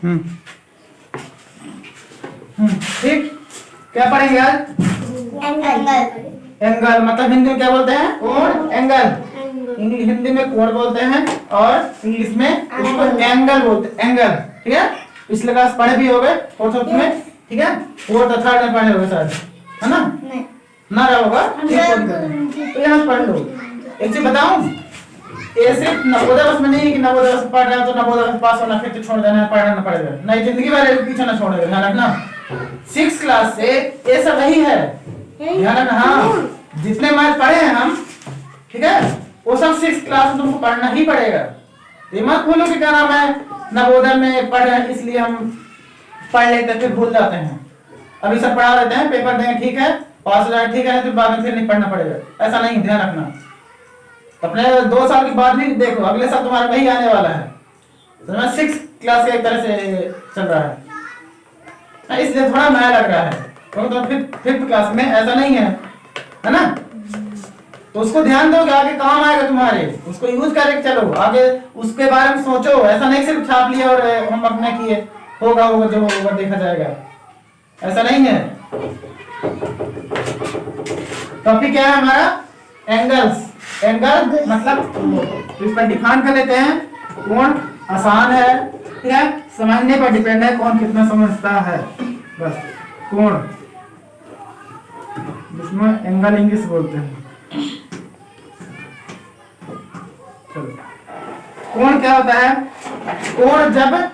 ठीक, क्या पढ़ेंगे आज? एंगल मतलब हिंदी में क्या बोलते हैं? कोण। एंगल हिंदी में कोण बोलते हैं और इंग्लिश में उसको एंगल बोलते हैं। एंगल, ठीक है। पिछले क्लास पढ़े भी हो गए फोर्थ में, ठीक है। फोर्थ और थर्ड में पढ़े होंगे शायद, है ना? ना रहा होगा तो यहाँ पढ़ लो। एक चीज बताऊं, ये सिर्फ नवोदय वर्ष में नहीं है कि नवोदय वर्ष पढ़ रहे हो तो नवोदय वर्ष पास होना फिर तो छोड़ देना है, पढ़ना ना पड़ेगा। नहीं, जिंदगी भर पीछे ना छोड़ेगा, ध्यान रखना। 6 क्लास से ये सब नहीं है, ध्यान रखना। हाँ, जितने मैथ पढ़े हैं हम, ठीक है, वो सब 6 क्लास में तुमको पढ़ना ही पड़ेगा। ये मत भूलो कि क्या नाम है, नवोदय में पढ़ रहे हैं इसलिए हम पढ़ लेते फिर भूल जाते हैं। अभी सब पढ़ा लेते हैं, पेपर देंगे, ठीक है, पास हो जाए, ठीक है, तो बाद में फिर नहीं पढ़ना पड़ेगा। ऐसा नहीं, ध्यान रखना। अपने 2 साल के बाद भी देखो, अगले साल तुम्हारा वही आने वाला है। तो 6 क्लास का एक तरह से चल रहा है, इसलिए थोड़ा नया लग रहा है। तो फिफ्थ क्लास में ऐसा नहीं है ना? तो उसको ध्यान दो कि आगे काम आएगा तुम्हारे, उसको यूज करके चलो आगे, उसके बारे में सोचो। ऐसा नहीं सिर्फ छाप लिया और हम अपने किए, होगा जो होगा देखा जाएगा, ऐसा नहीं है। टॉपिक क्या है हमारा? एंगल्स। एंगल मतलब इस पर डिफाइन कर लेते हैं। कोण आसान है, ठीक है, समझने पर डिपेंड है कौन कितना समझता है, बस। कोण, जिसमें एंगल इंग्लिश बोलते हैं। चलो, कोण क्या होता है? कोण जब,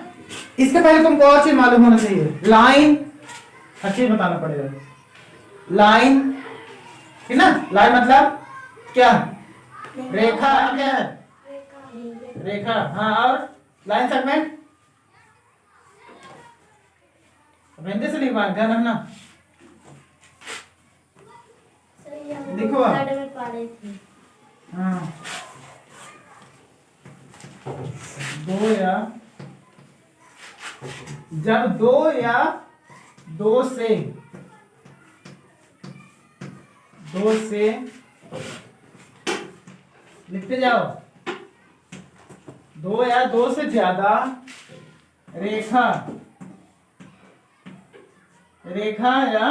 इसके पहले तुमको और चीज मालूम होना चाहिए। लाइन, हर चीज बताना पड़ेगा। लाइन, ठीक ना? लाइन मतलब क्या? रेखा। क्या है? रेखा। हाँ, और लाइन सेगमेंट हिंदी से लिखवा, ध्यान रखना। देखो हाँ, 2 या जब 2 या 2 से 2 से लिखते जाओ, 2 या 2 से ज्यादा रेखा, रेखा या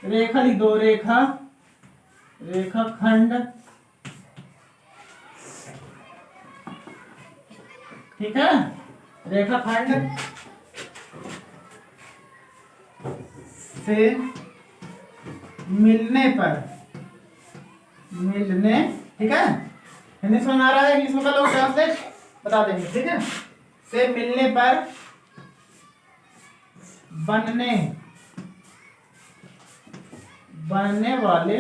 रेखा लिख दो, रेखा, रेखाखंड, ठीक है। रेखाखंड से मिलने पर, ठीक है। हिंदी समझ में आ रहा है? इंग्लिश में कर लो ट्रांसलेट, बता देंगे, ठीक है। से मिलने पर बनने वाले,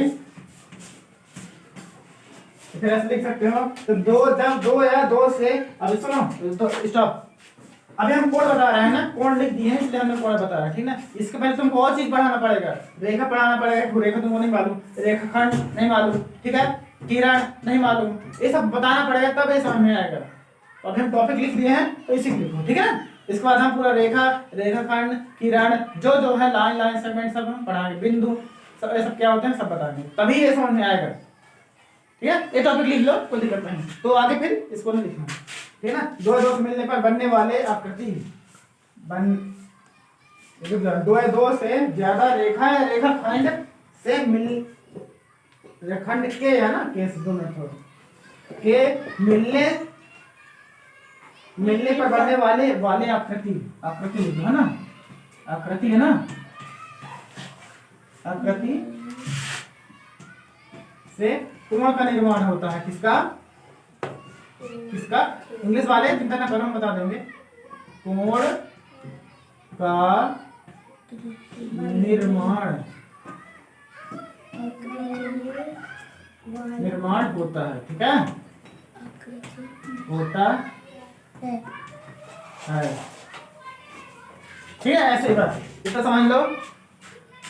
फिर ऐसे लिख सकते हो। तो जब 2 या 2 से, अभी सुनो तो स्टॉप। अभी हम कोण बता रहे हैं ना, कोण लिख दिए हैं इसलिए हमने कोण बता रहा है, ठीक ना। इसके पहले तुमको और चीज पढ़ाना पड़ेगा। रेखा पढ़ाना पड़ेगा, रेखा तुमको नहीं मालूम, रेखाखंड नहीं मालूम, ठीक है, किरण नहीं मालूम, ये सब बताना पड़ेगा, तब ये समझ में आएगा। तो अभी हम टॉपिक लिख दिए हैं तो इसी लिखो, ठीक है। इसके बाद हम पूरा रेखा, रेखाखंड, किरण, जो है, लाइन सेगमेंट सब हम पढ़ाएंगे, बिंदु सब, ये सब क्या होते हैं सब बताएंगे, तभी ये समझ में आएगा, ठीक है। ये टॉपिक लिख लो, कोई दिक्कत नहीं। तो आगे फिर इसको नहीं लिखना, ठीक है ना। 2 या 2 से मिलने पर बनने वाले आकृति, 2 या 2 से ज्यादा रेखा या रेखाखंड से मिल, रेखाखंड के है ना, के से 2 मिनट के मिलने पर बनने वाले आकृति है ना, आकृति है ना, आकृति से कोण का निर्माण होता है। किसका? इंग्लिश वाले चिंता ना करो, हम बता देंगे। कोण का निर्माण होता है, ठीक है, होता है, ठीक है। ऐसे ही बस इतना समझ लो।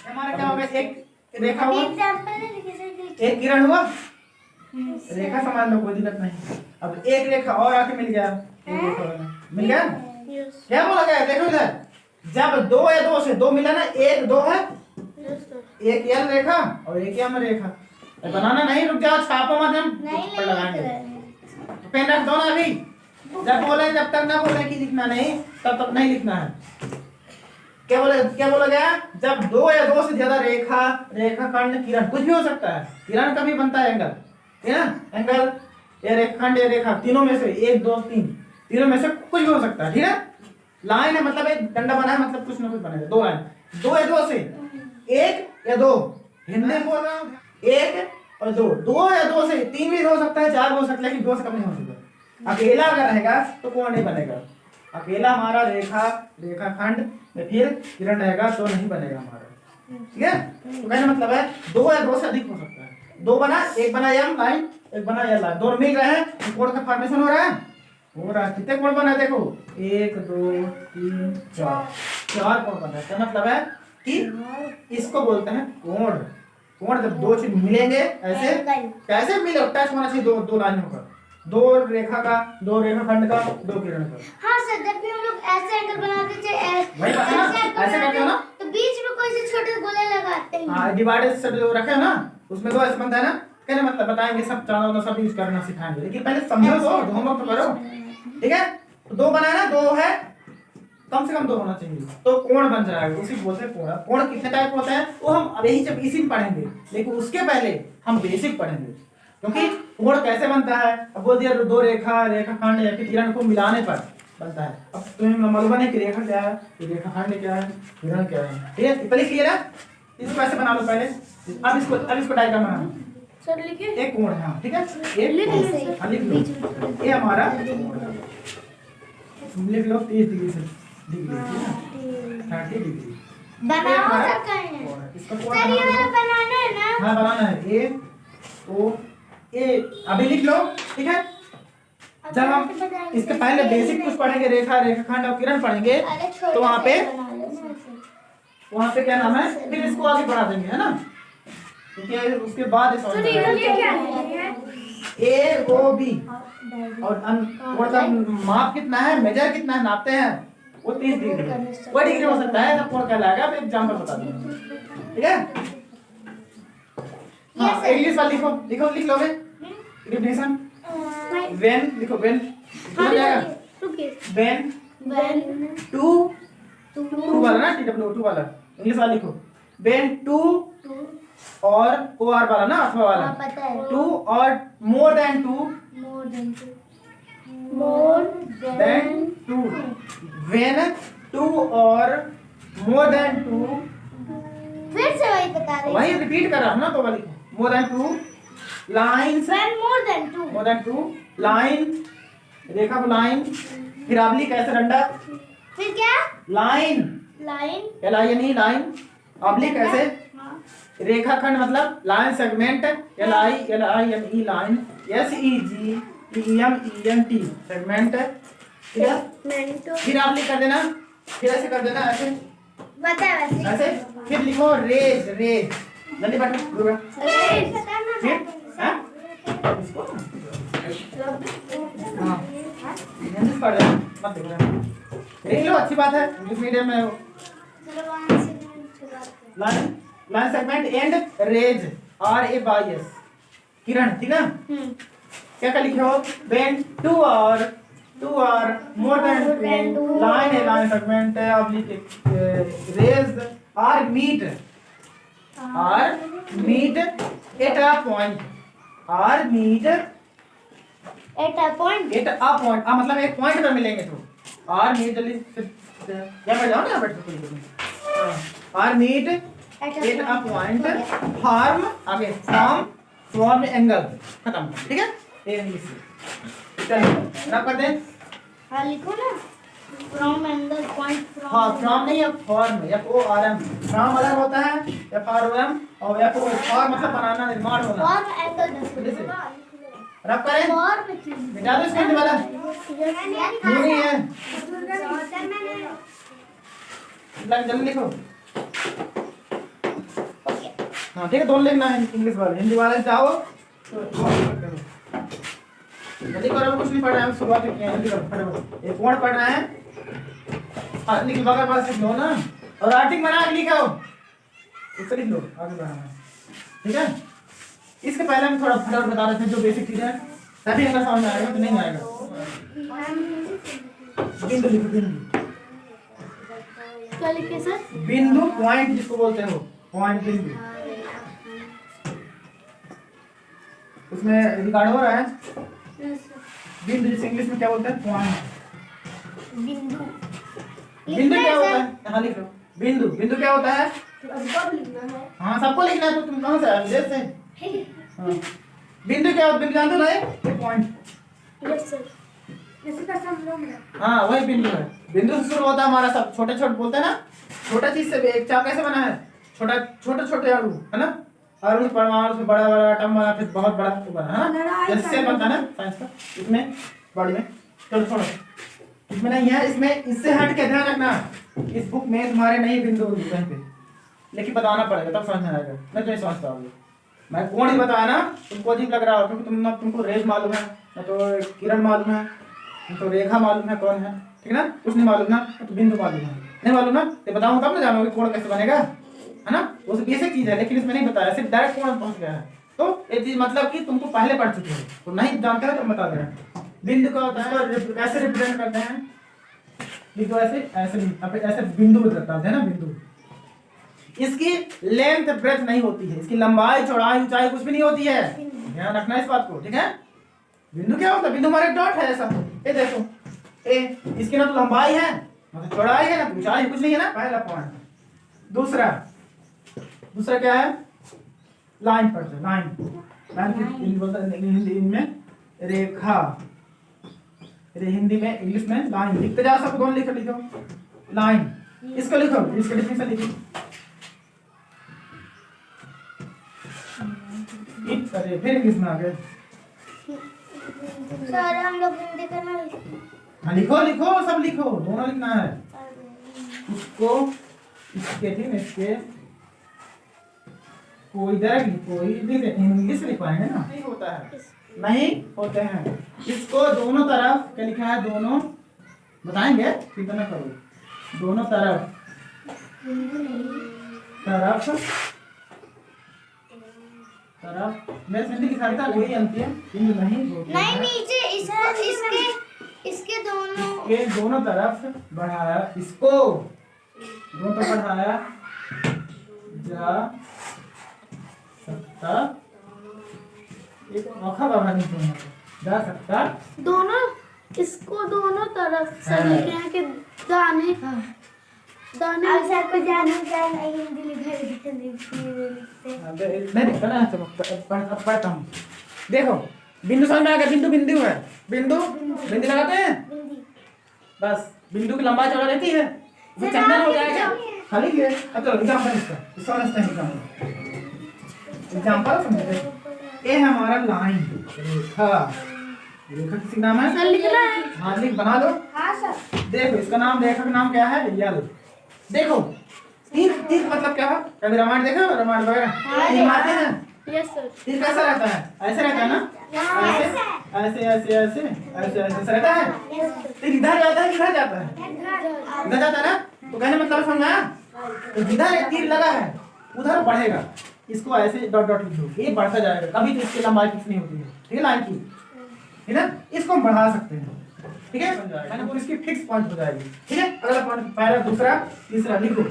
हमारा क्या होगा? एक रेखा हुआ, एक किरण हुआ, रेखा समझ लो, कोई दिक्कत नहीं। अब एक रेखा और आके मिल गया, मिल गया, क्या बोला गया? देखो इधर, जब 2 या 2 से 2 मिला ना, 1 2 है, एक एल रेखा और एक एम रेखा। बनाना नहीं, रुक जाओ, छापो मत, हम ऊपर लगाएंगे। पेन रख दो ना अभी, जब तक ना बोले कि लिखना नहीं तब तक नहीं लिखना है। क्या बोला गया? जब दो या दो से ज्यादा रेखा, रेखाखंड, किरण, कुछ भी हो सकता है, किरण का भी बनता है एंगल, है ना? एंगल या रेखाखंड या रेखा, तीनों में से 1 2 3, तीनों में से कुछ भी हो सकता है, ठीक है? लाइन है मतलब एक डंडा बना है, मतलब कुछ ना कुछ बनेगा। दो लाइन, दो या दो से, एक या दो, हिंदी में बोल रहा हूँ, एक और दो, दो या दो से, तीन भी हो सकता है, चार भी हो सकता है, लेकिन दो से कम नहीं हो सकता। अकेला अगर रहेगा तो कोण नहीं बनेगा। अकेला हमारा रेखाखंड या फिर किरण रहेगा तो नहीं बनेगा हमारा, ठीक है? तो कहने मतलब है दो या दो से अधिक हो सकता है। दो बना, एक बना एम लाइन, एक बना एल लाइन, दोनों मिल रहे हैं, कोण का फॉर्मेशन हो रहा है। कितने कोण बना है देखो, 1 2 3 4, 4 कोण बना है। तो मतलब है कि इसको बोलते हैं कोण। कोण जब दो चीज मिलेंगे ऐसे, कैसे मिले? टच होना चाहिए, दो लाइनों का, दो रेखा का, दो रेखाखंड का, दो किरण का। हाँ सर, जब भी हम लोग ऐसे एंगल बनाते थे, ऐसे करते हो ना, तो बीच में कोई से छोटे गोले लगाते हैं। हाँ, डिवाइडेड से जो रखे हो ना, उसमें दो ऐसे बनता है ना। कहने मतलब बताएंगे सब, चारों सब यूज करना सिखाएंगे, लेकिन पहले समझो तो, होमवर्क तो करो, ठीक है? तो दो बनाया ना, दो है, कम से कम दो होना चाहिए, तो कोण बन जाएगा, उसी को बोलते हैं कोण। कोण कितने टाइप होते हैं वो हम अब यही जब इसी में पढ़ेंगे, लेकिन उसके पहले हम बेसिक पढ़ेंगे, क्योंकि कोण कैसे बनता है। अब बोल दिया दो रेखाखंड या फिर किरण को मिलाने पर बनता है। अब तुम्हें मालूम है कि रेखा क्या है, रेखाखंड क्या है, किरण क्या है, ठीक है? पहले क्लियर है? इसको कैसे बना लो पहले, अब इसको डायग्राम बनाना। सर लिखिए, एक कोण है, ठीक है? एक लिख लो, ये हमारा लिख लो 30 डिग्री से, 30 डिग्री बनाओ सर। कहीं इसका सर ये वाला बनाना है ना? हाँ बनाना है। ए ओ ए, अभी लिख लो, ठीक है? जब हम इसके पहले बेसिक कुछ पढ़ेंगे, रेखाखंड और किरण पढ़ेंगे, तो वहाँ पे क्या नाम है, फिर इसको आगे बढ़ा देंगे, है ना? क्योंकि उसके बाद ए ओ बी और मतलब माप कितना है, मेजर कितना है, नापते हैं वो 30 डिग्री, वो डिग्री हो सकता है, तब कोण कहलाएगा। अब एग्जांपल बता दूंगा, ठीक है? हाँ, इंग्लिश वाला लिख लोगे डिफिनेशन। व्हेन लिखो, व्हेन हो जाएगा, व्हेन टू वाला ना, TW2 वाला इंग्लिश वाला लिखो। व्हेन टू और OR वाला ना, अथवा वाला, टू और more than two, when two और मोर देन टू, फिर से वही बता रही, वही रिपीट कर रहा हूं ना, तो वाली more than two lines, more than two line, रेखा को लाइन, फिर आबली कैसे डंडा, फिर क्या, लाइन LINE लाइन, आबली कैसे, रेखाखंड मतलब line segment, LINE line, SEGMENT segment, ठीक है? फिर आप लिख कर देना, फिर ऐसे कर देना, ऐसे बता वैसे ऐसे, फिर लिखो रेज, जल्दी बैठो, फिर हाँ इसको हाँ इंग्लिश पढ़ रहे मत देखो, देख लो, अच्छी बात है, इंग्लिश मीडियम में हो। Line segment and rays, RAYS, किरण, ठीक है? क्या लिखे हो, व्हेन टू और more than two line segment oblique rays are meet at a point, at a point, मतलब एक पॉइंट पर मिलेंगे, तो आर मीट, जल्दी या बैठ जाओ ना, बैठ सकते, are meet at a point, form आगे फॉर्म एंगल, खत्म, ठीक है? ये इंग्लिश से चलिए रब कर दें। हाँ लिखो ना, फ्रॉम एंगल पॉइंट, हाँ फ्रॉम नहीं है, फॉर्म, FORM, फ्रॉम अलग होता है, FORM, और फॉर्म मतलब बनाना, निर्माण होना, फॉर्म एंगल रब करें, मिटा दो इसके वाला नहीं है, जल्दी लिखो। हाँ ठीक है, दोनों लिखना है, इंग्लिश वाले, हिंदी वाले चाहो तो जल्दी करो, कुछ नहीं पढ़ रहे हैं, शुरुआत किए हैं, जल्दी करो फटाफट। एक कोण पढ़ रहे हैं, हाँ लिख बगल पास लिख लो ना, और आर्टिक बना के लिखो, इससे लिख लो, आगे बढ़ाना है, ठीक है? इसके पहले हम थोड़ा फटाफट बता रहे थे जो बेसिक चीजें हैं, तभी अगर समझ में आएगा तो नहीं आएगा। बिंदु लिखो, बिंदु। क्या लिखे सर? बिंदु पॉइंट जिसको बोलते हो, पॉइंट बिंदु। उसमें रिकॉर्ड हो रहा है। बिंदु जिसे इंग्लिश में क्या बोलते हैं? पॉइंट। बिंदु बिंदु क्या होता है? हाँ लिखो, बिंदु। बिंदु क्या होता है? सबको लिखना है। हाँ सबको लिखना है। तो तुम कहाँ से आए? विदेश से? हाँ। बिंदु क्या होता है? बिंदु जानते हो ना? ये पॉइंट। Yes sir. जैसे का समझ में। हाँ वही बिंदु है। बिंदु से शुरू होता है हमारा सब। छोटे छोटे बोलते हैं ना, छोटा चीज से भी एक चाप कैसे बना है? छोटा छोटे छोटे अणु है ना, अणु परमाणु से बड़ा बड़ा एटम बना, फिर बहुत बड़ा बना है ना, जैसे सेल बनता है ना साइंस का। इसमें बॉडी में चलो छोड़ो, इसमें नहीं है। इसमें इससे हट के ध्यान रखना, इस बुक में तुम्हारे नहीं बिंदु कहीं पे, लेकिन बताना पड़ेगा तब समझ में आएगा। मैं तो नहीं समझ पाऊंगी। मैं कोण ही बताया ना, तुमको अजीब लग रहा हो क्योंकि तुमको रेज मालूम है ना, तो किरण मालूम है, तो रेखा मालूम है कौन है, ठीक है ना? कुछ नहीं मालूम ना, तो बिंदु मालूम है। नहीं मालूम ना तो बताऊं तब ना जानोगे कोण कैसे बनेगा, है ना? वो सब बेसिक चीज है, लेकिन इसमें नहीं बताया, सिर्फ डायरेक्ट कोण पहुंच गया है। तो ये चीज मतलब कि तुमको पहले पढ़ चुके हो, तो नहीं जानते हो तो बता दे रहे हैं। बिंदु का होता है, कैसे रिप्रेजेंट करते हैं? लिखो ऐसे, ऐसे बिंदु बताते हैं ना, बिंदु। इसकी लेंथ ब्रेथ नहीं होती है, इसकी लंबाई चौड़ाई ऊंचाई कुछ भी नहीं होती है, ध्यान रखना इस बात को, ठीक है? बिंदु क्या होता है? बिंदु हमारे डॉट है ऐसा, ये देखो ए, इसकी ना तो लंबाई है ना तो चौड़ाई है ना तो ऊंचाई, कुछ नहीं है ना, पहला पॉइंट। दूसरा क्या है? लाइन पढ़ते हैं, लाइन हिंदी में रेखा, हिंदी में इंग्लिश में लाइन। लिखते जाओ सब, कौन लिखो लाइन। इसको लिखो, इसके डिफिनेशन लिखो। अरे फिर इंग्लिश में आ गए सर। हम लोग हिंदी का ना हाँ लिखो सब लिखो, दोनों लिखना है। इसको इसके, ठीक है, इसके कोई इधर कोई इंग्लिश लिखवाएंगे ना, नहीं होता है, नहीं होते हैं। इसको दोनों तरफ क्या लिखा है? दोनों बताएंगे, चिंता ना करो। दोनों तरफ मैं हिंदी लिखा था, वही अंतिम हिंदी नहीं नीचे इसके दोनों तरफ बढ़ाया, इसको दोनों तरफ बढ़ाया जा सकता, एक औखा बाबा नहीं होना जा सकता। दोनों इसको दोनों तरफ से लिखे हैं कि दाने अब सर को जाने हिंदी लिखते नहीं दिखता ना, अब पढ़ता हूँ। देखो बिंदु समझ में आ गया? बिंदु है, बिंदु लगाते हैं बस। बिंदु की लंबाई चौड़ा रहती है, वो चंदन हो जाएगा खाली के। अब चलो एग्जांपल इसका समझते हैं। एग्जांपल समझते। ये है हमारा लाइन, रेखा किसी नाम है? सर लिखना है। हाँ लिख, बना दो। हाँ सर। देखो इसका नाम, रेखा का नाम क्या है? यल। देखो तीर मतलब क्या है? कभी रामायण देखा? रामायण वगैरह तीर मारते हैं। Yes sir. तीर कैसा रहता है? ऐसे रहता है ना, ऐसे ऐसे ऐसे ऐसे ऐसे रहता है। तीर इधर जाता है, इधर जाता है, इधर जाता है ना, तो कहने मतलब समझा? तो जिधर तीर लगा है उधर बढ़ेगा। इसको ऐसे डॉट डॉट लिख दो, ये बढ़ता जाएगा, कभी तो इसकी लंबाई कुछ नहीं होती है, ठीक है? लाइन की, ठीक है? इसको हम बढ़ा सकते हैं, ठीक है? मैंने बोला इसकी फिक्स पॉइंट हो जाएगी, ठीक है? अगला पॉइंट, पहला, दूसरा, तीसरा लिखो।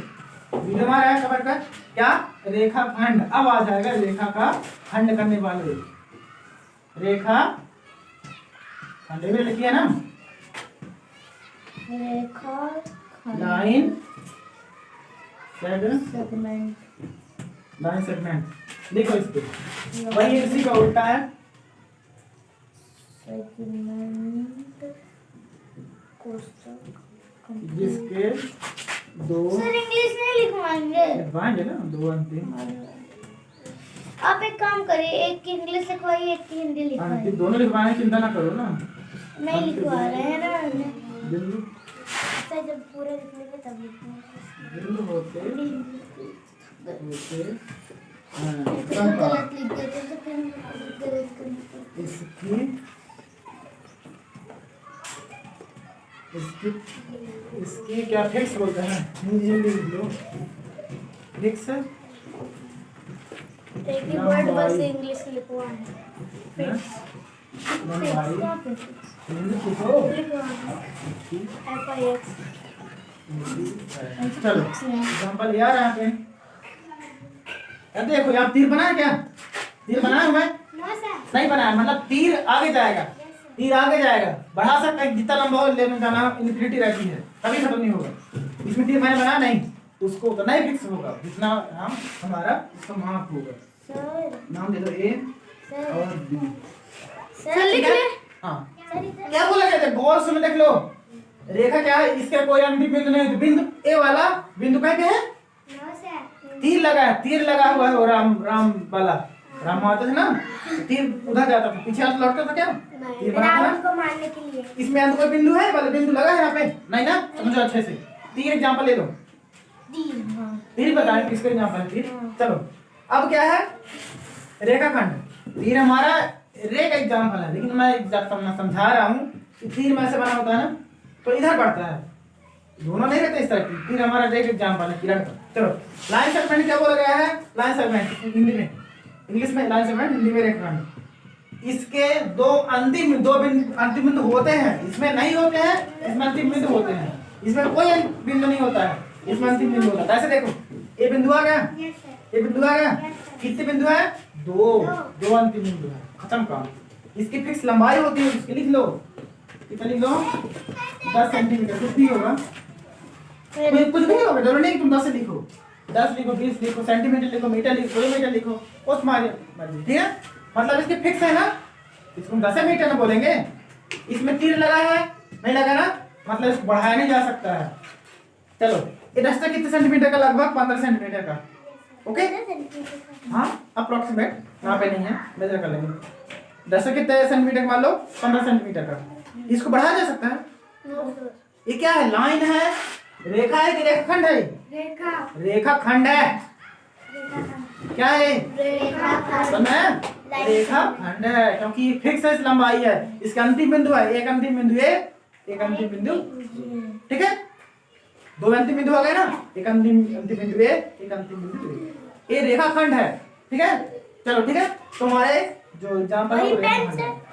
वीडियो हमारा है कवर का क्या? रेखा खंड। अब आ जाएगा रेखा का खंड करने वाले, रेखा खंड में लिखिए ना, रेखा लाइन सेगमेंट, लाइन सेगमेंट लिखो। इसको वही इसी का उल्टा है, सेगमेंट कोष्ठक, जिसके दो सर इंग्लिश नहीं लिखवाएंगे? लिखवाएंगे ना, दो अंतिम। आप एक काम करिए, एक की इंग्लिश लिखवाइए, एक की हिंदी लिखवाइए। दोनों लिखवाएंगे, चिंता ना करो ना। नहीं लिखवा रहे हैं ना बिंदु सर, जब पूरे लिखेंगे तब लिखेंगे। बिंदु होते गलत लिख देते तो फिर गलत करते। इसकी क्या फिक्स बोलते हैं? हिंदी लिख लो, फिक्स। एक ही वर्ड बस इंग्लिश लिखवा है, फिक्स। लंबाई यहाँ पे लिखो। FIX चलो एग्जांपल यार यहाँ पे अब देखो यहाँ तीर बनाया क्या? तीर बनाया हुआ है? नहीं बनाया, मतलब तीर आगे जाएगा, तीर आगे जाएगा, बढ़ा सकता है जितना लंबा हो, लेने जाना इन्फिनिटी रहती है, कभी खत्म नहीं होगा। इसमें तीर मैंने बनाया नहीं, उसको उतना ही फिक्स होगा जितना हम हमारा इसका माप होगा। नाम दे दो ए और बी। सर लिख ले। हाँ क्या बोला गया था? गौर से देख लो, रेखा क्या है, इसका कोई अंतिम बिंदु नहीं है, बिंदु ए वाला बिंदु कहाँ पे है? तीर लगा है, तीर लगा हुआ है, वो राम वाला राम आता है ना, तीर उधर जाता था, पीछे हाथ लौटता था क्या? तीर बनाता को मारने के लिए। इसमें अंत कोई बिंदु है? वाला बिंदु लगा है यहाँ पे? नहीं ना, समझो अच्छे से। तीर एग्जांपल ले लो, तीर बताएं किसका एग्जांपल है तीर। चलो अब क्या है? रेखाखंड। तीर हमारा रे का एग्जांपल है, लेकिन मैं समझा रहा हूँ कि तीर में ऐसे बना होता है ना, तो इधर बढ़ता है, दोनों नहीं रहते इस तरह की। तीर हमारा रे का एग्जांपल है, किरण का। चलो लाइन सेगमेंट क्या बोला गया है? लाइन सेगमेंट हिंदी में, इंग्लिश में लाइन सेगमेंट, हिंदी में रेखाखंड। इसके दो अंतिम बिंदु होते हैं, इसमें नहीं होते हैं, इसमें अंतिम बिंदु होते हैं। इसमें कोई बिंदु नहीं होता है, इसमें अंतिम बिंदु होता है। ऐसे देखो, ये बिंदु आ गया, ये बिंदु आ गया, कितने बिंदु है? दो अंतिम बिंदु है, खत्म काम। इसकी फिक्स लंबाई होती है, इसकी लिख लो, कितना लिख लो? 10 सेंटीमीटर। कुछ भी होगा, कुछ भी होगा, जरूरी नहीं तुम 10 से लिखो, 10 लिखो, 20 लिखो, सेंटीमीटर लिखो, मीटर लिखो, किलोमीटर लिखो, उस मर्जी, ठीक है। मतलब इसके फिक्स है ना, इसको हम 10 मीटर ना बोलेंगे। इसमें तीर लगा है, नहीं लगा ना, मतलब इसको बढ़ाया नहीं जा सकता है। चलो ये रास्ता कितने सेंटीमीटर का? लगभग 15 सेंटीमीटर का। ओके हाँ, अप्रोक्सीमेट, यहाँ पे नहीं है, मेजर कर लेंगे। रास्ता कितने सेंटीमीटर मान लो? 15 सेंटीमीटर का। इसको बढ़ाया जा सकता है। ये क्या है? लाइन है, रेखा है कि रेखाखंड है? रेखाखंड है। क्या है? रेखाखंड है, क्योंकि फिक्स है, लंबाई है, इसका अंतिम बिंदु है, एक अंतिम बिंदु ए, एक अंतिम बिंदु, ठीक है। दो अंतिम बिंदु हो गए ना, एक अंतिम बिंदु ए, एक अंतिम बिंदु ए। ये रेखाखंड है, ठीक है। चलो ठीक है, तो हमारे जो एग्जांपल है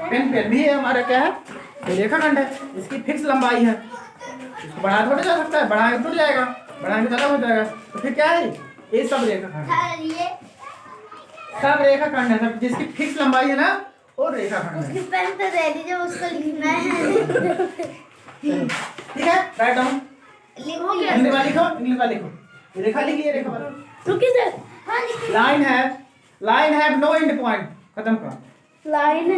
पेन भी है हमारा, क्या है? रेखाखंड है, इसकी फिक्स लंबाई है, इसको बढ़ाया थोड़ा जा सकता है, बढ़ाएंगे टूट जाएगा, बढ़ाएंगे ज्यादा हो जाएगा, तो फिर क्या है? ये सब रेखाखंड है, सब रेखाखंड है, सब जिसकी फिक्स लंबाई है ना, वो रेखाखंड है। पेन तो दे दीजिए, उसको लिखना है। ठीक है, राइट डाउन। हिंदी में लिखो, इंग्लिश में लिखो। रेखा लिखिए, रेखा वाला। रुकिए सर, हाँ लिखिए। Line have no end point, खत्म का। लाइन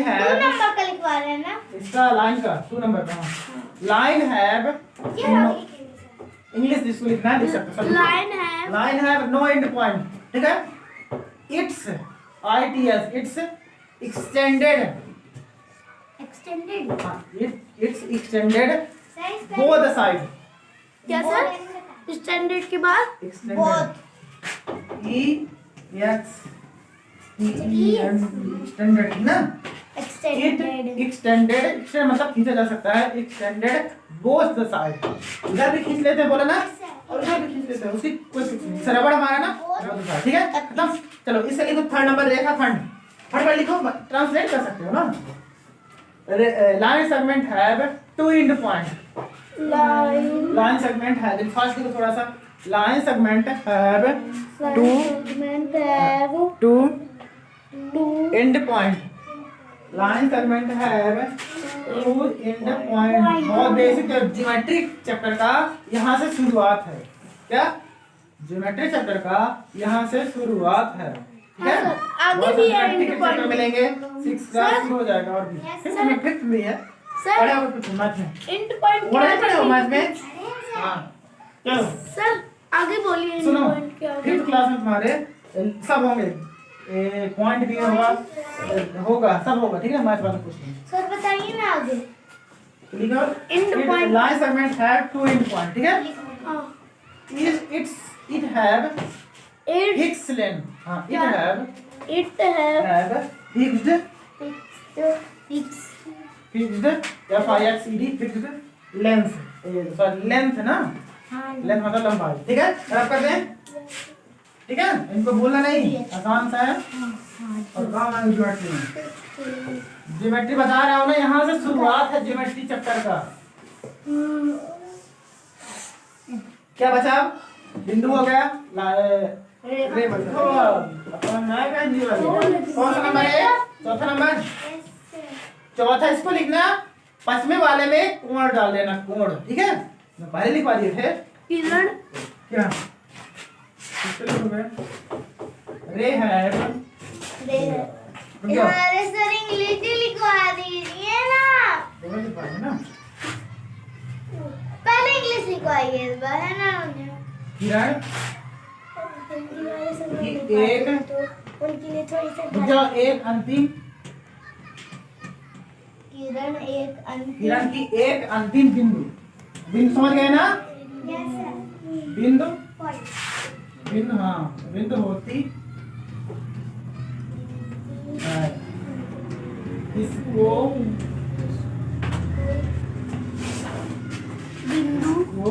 है 2 नंबर का लिखवा रहे हैं ना, इसका लाइन का 2 नंबर का। लाइन हैव, इंग्लिश जिसको लिखना है लिख सकते हो। Line have no end point, ठीक है। It's it's extended it's extended both side. क्या सर? स्टैंडर्ड के बाद एक्सटेंडेड ई एक्स एक्सटेंडेड ना, एक्सटेंडेड मतलब खींचा जा सकता है, एक्सटेंडेड बोथ द साइड। इधर भी खींच लेते हैं, बोला ना, और इधर भी खींच लेते हैं, उसकी कोई फिक्स नहीं, सरबड़ हमारा ना, ठीक है, खत्म। चलो इससे लिखो 3rd नंबर रेखाखंड, फटाफट लिखो, ट्रांसलेट कर सकते हो ना। Line segment have 2 and point. Line segment है, फर्स्ट देखो थोड़ा सा, line segment have 2 and point. Line segment have 2 and point. बहुत बेसिक ज्योमेट्रिक चैप्टर का यहाँ से शुरुआत है, क्या? ज्योमेट्री चैप्टर का यहाँ से शुरुआत है, ठीक है। आगे भी है एंड पॉइंट मिलेंगे, 6 क्लास शुरू हो जाएगा, और भी फिफ्थ भी है। पढ़े हो कुछ मैथ में? एंड पॉइंट क्या है मैथ में? हाँ चलो सर आगे बोलिए। सुनो, पॉइंट क्या है? 5th क्लास में तुम्हारे सब होंगे, पॉइंट भी होगा, सब होगा, ठीक है। मैथ वाला क्वेश्चन सर बताइए ना आगे। लिखो, and point. Line segment have 2 and point, ठीक है। हाँ, इट हैव 8 फिक्स लेंथ, हाँ, क्या? It have fixed fixed length, sorry length ना, लेंथ मतलब लंबाई, ठीक है। अब करते हैं ठीक है, इनको भूलना नहीं, आसान सा है। और काम है ज्योमेट्री। ज्योमेट्री बता रहा हूँ ना, यहाँ से शुरुआत है ज्योमेट्री चैप्टर का। क्या बचा अब? बिंदु हो गया, रे बचा। कौन सा नंबर है? चौथा नंबर। चौथा इसको लिखना, पश्चिमी वाले में कोण डाल देना, कोण, ठीक है। मैं पहले लिखवा दिए थे। किरण क्या रे है? रे है। हमारे सर इंग्लिश लिखवा दीजिए ना। ना पहले इंग्लिश लिखवाइए इस बार, है ना। किरण हिंदी वाले सर कि लिखवा एक- दें तो उनके लिए थोड़ी सी जो एक अंतिम, किरण एक अंतिम किरण की एक अंतिम बिंदु, बिंदु समझ गए ना? बिंदु, बिंदु, हाँ बिंदु होती है। इसको बिंदु वो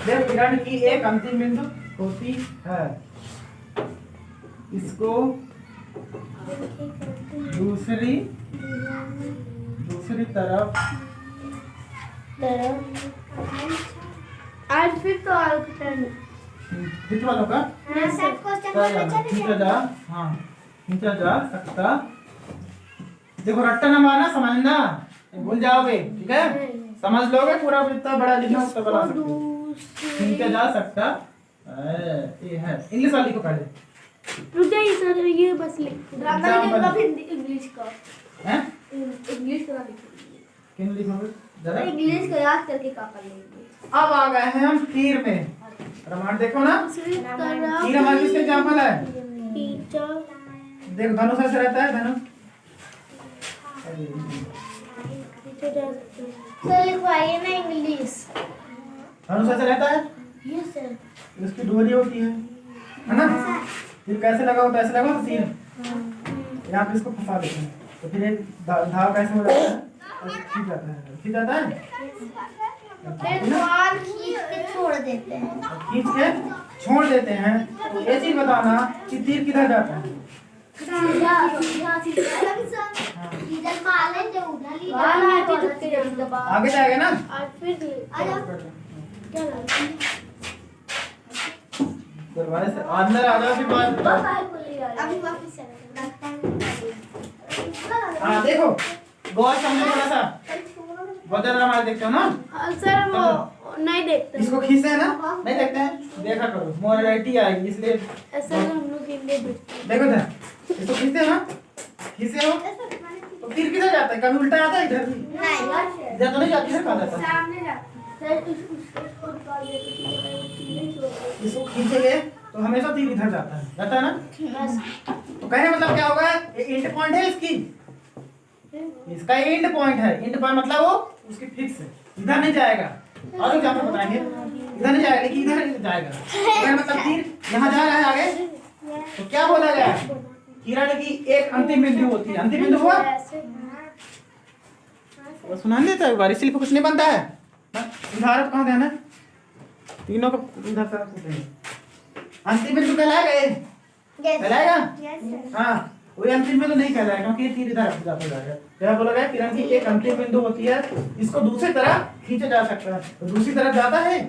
देव किरण की एक अंतिम बिंदु होती है। इसको दूसरी तरफ आज फिर तो और टर्न किस वालों का खींचा जा, हाँ खींचा जा सकता। देखो रट्टा ना मारना, समझना, भूल जाओगे, ठीक है। समझ लोगे पूरा, जितना बड़ा लिखना उतना बड़ा सकते हो। खींचा जा सकता ये है। इंग्लिश वाली को पहले रुक जाइए सर, ये बस लिख इंग्लिश का हैं? इंग्लिश का लिखिए। किन लिखोगे जरा? इंग्लिश का याद करके का कर लेंगे। अब आ गए हैं हम तीर में। प्रमाण देखो ना, तीर हमारे किसके एग्जाम्पल है? देखो धनुष ऐसे रहता है, धनुष सर लिखवाइए ना इंग्लिश। धनुष ऐसे रहता है, यस सर। इसकी डोरी होती है ना। तीर कैसे लगाओ तो ऐसे लगाओ, तीर यहाँ पे इसको फंसा देते हैं, तो फिर एक धाव कैसे हो जाता है, ऐसे खींच जाता है, खींच जाता है, फिर और खींच के छोड़ देते हैं। खींच के छोड़ देते हैं। तो ये चीज बताना कि तीर किधर जाता है। आगे जाएगा ना। दरवाजे से अंदर आ जाओ, फिर बात बताओ। हाँ देखो, गौर समझो थोड़ा सा, बदल रहा देखते हो ना। सर वो नहीं देखते। इसको खींचते हैं ना, नहीं देखते हैं, देखा करो, मोरालिटी आएगी इसलिए। ऐसा हम लोग इंडिया देखो इधर, इसको खींचते हैं ना, खींचे हो तो तीर किधर जाता है? कभी उल्टा आता है, इधर भी नहीं इधर तो नहीं जाती, इधर कहाँ जाता है? सामने जाता सर। उसको निकाल देते। इसको खींचेंगे तो हमेशा तीर इधर जाता है ना। तो कहने मतलब क्या होगा, ये एंड पॉइंट है इसकी, इसका एंड पॉइंट है। एंड पॉइंट मतलब वो उसकी फिक्स है, इधर नहीं जाएगा। और एग्जांपल बताएंगे, इधर नहीं जाएगा लेकिन इधर जाएगा। तो मतलब तीर यहाँ जा रहा है आगे, तो क्या बोला गया? किरण की एक अंतिम बिंदु होती है। अंतिम बिंदु हुआ, वो सुना नहीं देता है बार, इसलिए कुछ नहीं बनता है। उदाहरण कहाँ देना, तीनों को इधर तरफ। अंतिम बिंदु कहलाएगा ये, कहलाएगा। हाँ वही अंतिम बिंदु नहीं कहलाएगा, क्योंकि ये तीर इधर जाता जाएगा। क्या बोला गया? किरण की एक अंतिम बिंदु होती है, इसको दूसरी तरफ खींचा जा सकता है। तो दूसरी तरफ जाता है,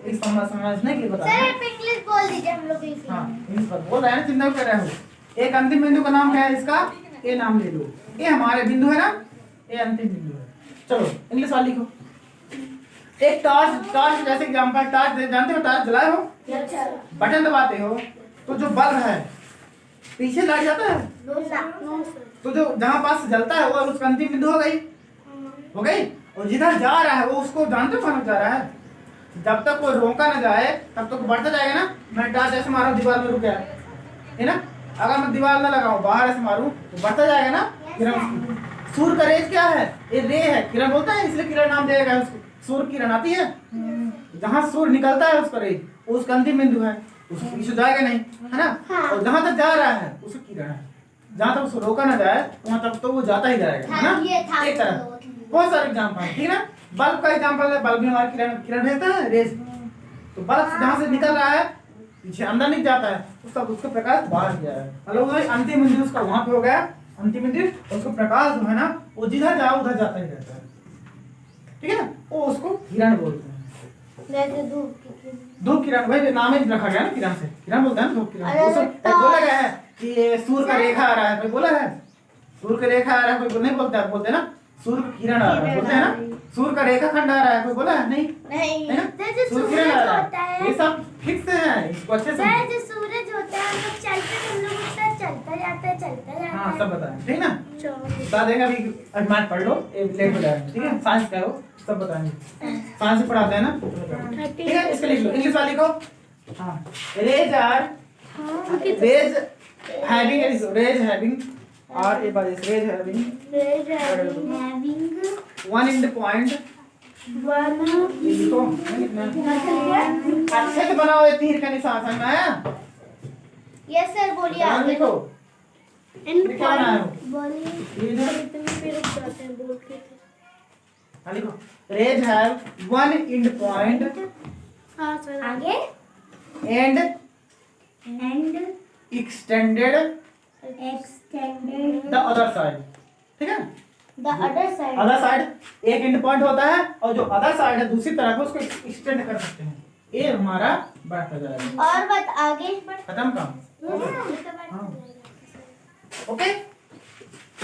इस समझने के लिए बता रहे हैं। इंग्लिश बोल दीजिए हम लोग। हाँ इंग्लिश पर बोल रहे हैं, चिंता कर रहे हो। एक अंतिम बिंदु का नाम क्या है? इसका ए नाम ले लो। ये हमारे बिंदु है ना, ये अंतिम बिंदु है। चलो इंग्लिश वाली लिखो। एक टॉर्च जैसे एग्जांपल, टॉर्च जानते हो, टॉर्च जलाए हो, बटन दबाते हो तो जो बल्ब है पीछे लग जाता है, तो जो जहाँ पास जलता है वो उसका अंतिम बिंदु हो गई। और जिधर जा रहा है वो उसको जानते हो कहाँ जा रहा है। जब तक कोई रोका ना जाए तब तक बढ़ता जाएगा ना। मैं टॉर्च ऐसे मारूं, दीवार में रुक गया है ना। अगर मैं दीवार ना लगाऊं, बाहर ऐसे मारूं तो बढ़ता जाएगा ना। किरण, सूर्य का रेज क्या है? ये रे है, किरण बोलता है, इसलिए किरण नाम दिया गया उसको। सूर्य किरण आती है, जहाँ सूर्य निकलता है उसका रेज, उसका अंतिम बिंदु है, उसको पीछे जाएगा नहीं, है ना। और जहाँ तक जा रहा है उसको किरण है, जहाँ तक उसको रोका ना जाए वहाँ तक तो वो जाता ही जाएगा, है ना। एक तरह बहुत सारे एग्जाम्पल है, ठीक है ना। बल्ब का एग्जाम्पल है, बल्ब भी हमारा किरण भेजता है, रेज। तो बल्ब जहाँ से निकल रहा है पीछे अंदर नहीं जाता है, उसका उसका प्रकाश बाहर गया है। मतलब वो अंतिम मंदिर उसका वहां पे हो गया, अंतिम मंदिर, उसको प्रकाश जो है ना वो जिधर जाओ उधर जाता ही रहता है, ठीक है ना, वो उसको किरण बोलते हैं। जैसे धूप की किरण। धूप किरण, वही नाम ही रखा गया ना किरण से, किरण बोलते हैं ना धूप किरण। अरे उसको बोला गया है कि ये सूर्य का रेखा आ रहा है, कोई बोला है सूर्य का रेखा आ रहा है, कोई नहीं बोलता है, बोलते हैं ना सूर्य का किरण आ रहा है, बोलते हैं ना सूर्य का रेखा खंड आ रहा है, कोई बोला है नहीं, नहीं है ना, जैसे सूर्य सूरज किरण आ रहा होता है, है, ये सब फिक्स है, इसको अच्छे से जैसे सूरज होता है हम लोग चलते हैं, हम लोग उसका चलता जाता है, चलता जाता हाँ है। सब बताएं, ठीक ना, चलो। बता देंगे। अभी अभिमान पढ़ लो, लेट हो जाएगा, ठीक है, साइंस का है वो, सब बताएंगे, साइंस से पढ़ाते हैं ना, ठीक है। इसको लिख लो, इंग्लिश वाला लिखो। हाँ, रेज आर, रेज हैविंग, और ये बात rays having one in the point, लिखो अच्छे से बनाओ, ये तीर का निशान समझ में आया? यस सर, बोलिए हाँ, आगे। लिखो इन क्या बनाया हो? बोलिए। ये इधर इतने पे रुक जाते हैं बोल के। हाँ लिखो, raise have one and point हाँ सर, आगे। And and extended extended the other side, ठीक है। The other side. Other side एक एंड पॉइंट होता है, और जो अदर साइड है दूसरी तरफ है उसको एक्सटेंड कर सकते हैं, ये हमारा बढ़ता जाएगा। और बात आगे। खत्म काम, हाँ। ओके,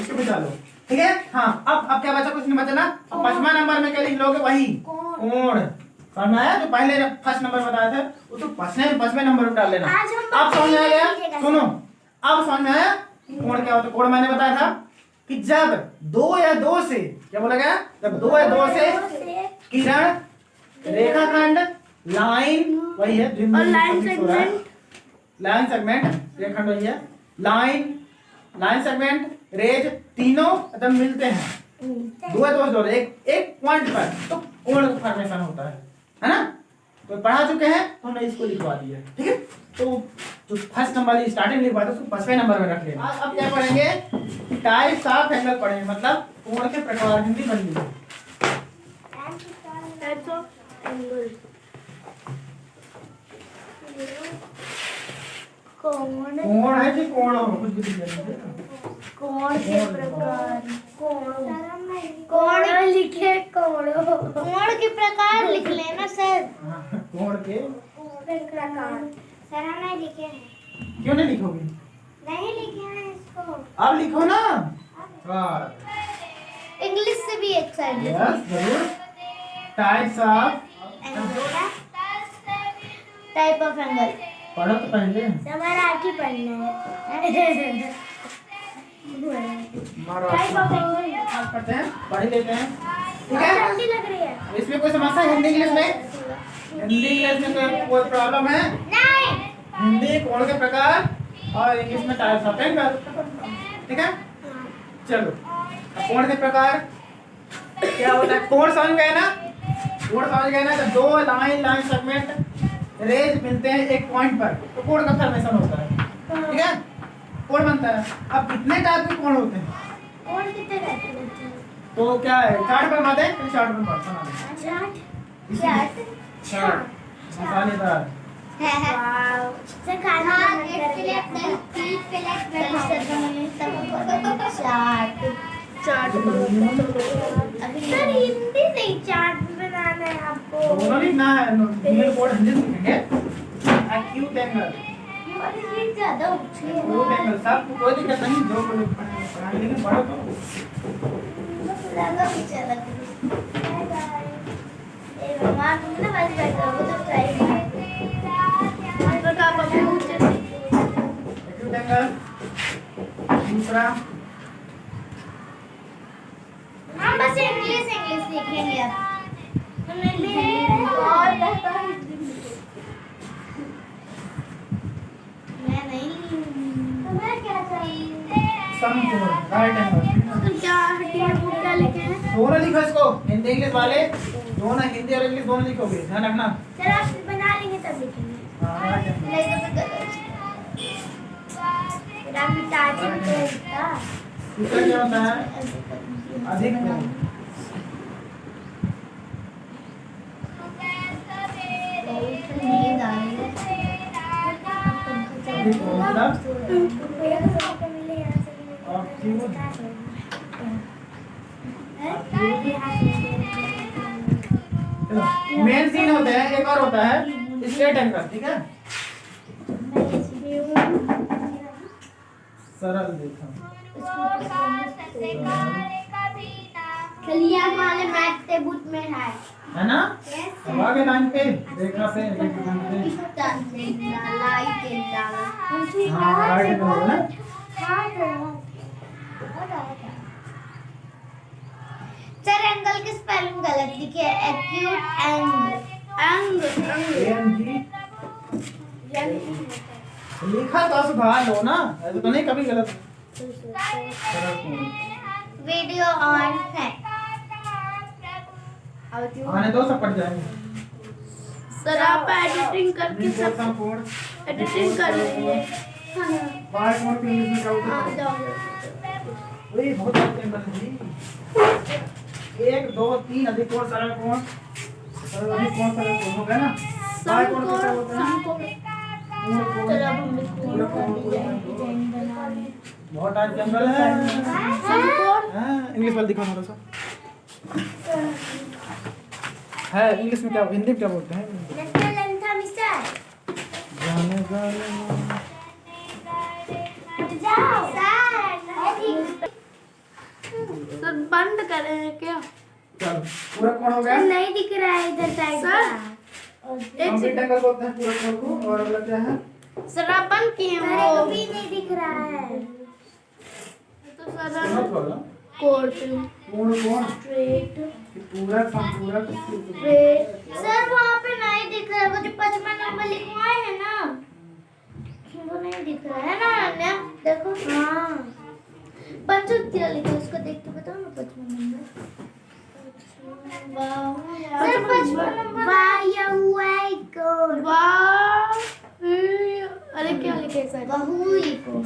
इसको भी डालो, ठीक है। हाँ, अब क्या बचा, कुछ नहीं बचा ना। अब 5वां नंबर में क्या लिख लोगे, वही कोण, समझ में आया? जो पहले फर्स्ट नंबर बताया था उसको 5वें नंबर में डाल लेना। आज हम अब समझ में आ गया, सुनो, अब समझ में आया कोण क्या होता है। कोण मैंने बताया था कि जब दो या दो से, क्या बोला गया, जब दो या दो से किरण, रेखाखंड, लाइन, वही है और लाइन सेगमेंट, लाइन सेगमेंट, रेखाखंड वही है, लाइन सेगमेंट, रेज, तीनों एकदम मिलते हैं, दो या दो एक पॉइंट पर, तो कोण फॉर्मेशन होता है ना। तो पढ़ा चुके हैं, तो हमने इसको लिखवा दिया, ठीक है। तो जो फर्स्ट नंबर स्टार्टिंग लिखवा था उसको 5वें नंबर में रख लेना। अब क्या पढ़ेंगे, टाइप्स ऑफ एंगल पढ़ेंगे, मतलब कोण के प्रकार, हिंदी बन लीजिए। Types of angle. कोण है कि कोण हो, कुछ भी लिखिए। कोण के प्रकार, कोण लिखे, कोण के प्रकार लिख लेना सर। कोण के प्रकार सर हम नहीं लिखे हैं। क्यों नहीं लिखोगे? नहीं लिखे हैं इसको, अब लिखो ना। हाँ, इंग्लिश से भी एक साइड लिखो। यस जरूर। Types of, type of angle पढ़ो तो पहले। मराठी पढ़ना है। टाइप ऑफ एंगल आप करते हैं, पढ़ ही लेते हैं, ठीक है। ठंडी लग रही है। इसमें कोई समस्या है हिंदी इंग्लिश में? हिंदी इंग्लिश में कोई प्रॉब्लम है? नहीं। हिंदी कोण के प्रकार और इंग्लिश में टाइप्स ऑफ एंगल, ठीक है। चलो, कोण के प्रकार क्या होता है? कोण समझ गए ना, कोण समझ गए ना। तो दो लाइन सेगमेंट, रेज मिलते हैं एक पॉइंट पर, तो कोण का फॉर्मेशन होता है, ठीक है, कोण बनता है। अब कितने टाइप के कोण होते हैं? कोण कितने टाइप के होते हैं? तो क्या है, चार्ट पर बनाते हैं, चार्ट पर बना दें। चार्ट मसालेदार, वाव, सर खाना चाट अभी सर हिंदी नहीं, चाट बनाना है आपको। दोनों लिखना है, इंग्लिश कोड हिंदी में लिखेंगे। एक्यूट एंगल, ज्यादा ऊंची है। एक्यूट एंगल, सब कोई दिक्कत नहीं, जो कोई पढ़ाई लेकिन पढ़ो तो। लगा पीछे लग बाय बाय। ए भगवान, तुम ना बस बैठ रहो तो ट्राई कर। आप अपने ऊंचे से एक्यूट एंगल, दूसरा हम बस इंग्लिश लिखेंगे अब। हमने लिखे और लगता है मैं नहीं तुम्हें क्या चाहिए? समकोण, राइट एंगल। तो क्या क्या लिखे हैं? दोनों लिखो इसको, हिंदी इंग्लिश वाले दोनों, हिंदी और इंग्लिश दोनों लिखोगे, ध्यान रखना। सर आप बना लेंगे तब लिखेंगे। हाँ, राइट एंगल। नहीं तो फिर गलत। फिर आप टाइप करेगा। दूसरा क्या होता है, अधिक कोण। नींद आ रही है। अभी कौन सा ऑक्यूट मेन सीन होते हैं, एक और होता है स्ट्रेट एंगल, ठीक है। सरल रेखा, चलिए हमारे मैथ के बुक में है ना। अब आगे लाइन पे रेखा से रेखा पे हाँ राइट में होगा ना। सर एंगल की स्पेलिंग गलत लिखी है, एक्यूट एंगल लिखा तो सुधार लो ना, ऐसे तो नहीं कभी गलत। वीडियो ऑन है, आने दो सब पड़ जाएंगे। सर आप एडिटिंग करके सब कोण एडिटिंग कर रही है। बाय कोण के इंग्लिश में क्या होता है? वही बहुत अच्छे एंगल है जी। 1 2 3 अधिक कोण सरल कोण, सरल अधिक कोण सरल कोण हो गया ना। बाय कोण कैसा होता है? चलो अब हम इसको डिजाइन बना रहे हैं। बहुत टाइप एंगल है। समकोण हां इंग्लिश वाला दिखाओ थोड़ा सा है। इंग्लिश में क्या, हिंदी में क्या बोलते हैं? जाने सर बंद करें हैं क्या? चलो पूरा कोण हो गया। नहीं दिख रहा है इधर साइड सर। कंप्लीट एंगल बोलते हैं पूरा कोण को। और अगला क्या है? सर आप बंद किए वो भी नहीं दिख रहा है तो सर कोण कोण कोण स्ट्रेट पूरा संपूरक सर वहाँ पे नहीं दिख रहा है, वो जो 55 नंबर लिखवाए है ना वो नहीं दिख रहा है ना अन्या देखो। हाँ 75 लिखा, उसको देख के बताओ ना 55 नंबर। सर 55 नंबर वाह या वाई कोण वाह। अरे क्या लिखे सर? बहुई कोण।